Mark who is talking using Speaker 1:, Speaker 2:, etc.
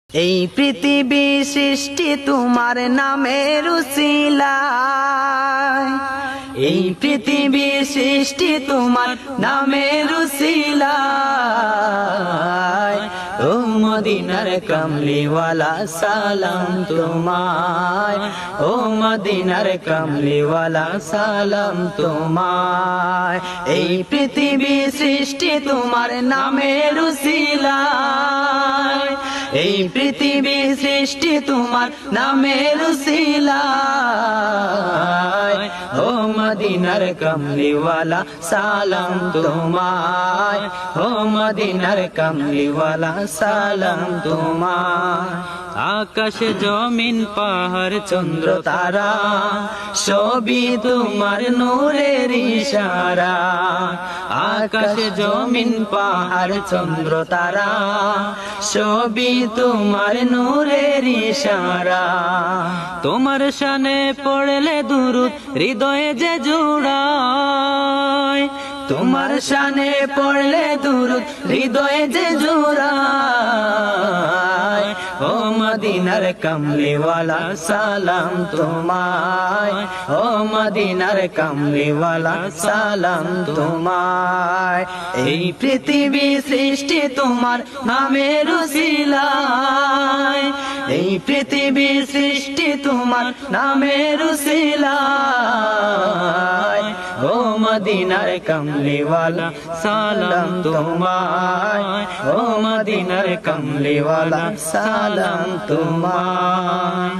Speaker 1: এই পৃথিবী সৃষ্টি তোমার নামের উসিলায়, এই পৃথিবী সৃষ্টি তোমার নামের উসিলায়। ও মদিনার কামলিওয়ালা সালাম তোমায়, ও মদিনার কামলিওয়ালা সালাম তোমায়। এই পৃথিবী সৃষ্টি তোমার নামের উসিলায়, এই পৃথিবী সৃষ্টি তোমার নামের উসিলায়। ও মদিনার কামলিওয়ালা সালাম তোমায়, ও মদিনার কামলিওয়ালা সালাম তোমায়।
Speaker 2: আকাশ জমিন পাহাড়
Speaker 1: চন্দ্র তারা সবই তোমার নূরের ইশারা। আকাশ জমিন পাহাড় চন্দ্র তারা সবই তোমার নূরের ইশারা।
Speaker 2: তোমার শানে পড়লে দুরূদ হৃদয়ে যে জুড়ায়,
Speaker 1: তোমার শানে পড়লে দুরূদ হৃদয়ে যে জুড়ায়। ও মদিনার কামলিওয়ালা সালাম তোমায়, ও মদিনার কামলিওয়ালা সালাম তোমায়। এই পৃথিবী সৃষ্টি তোমার নামের উসিলায়, এই পৃথিবী সৃষ্টি তোমার নামের উসিলায়। ও মদিনার কামলিওয়ালা সালাম তোমায়, ও মদিনার কামলিওয়ালা সালাম তোমায়।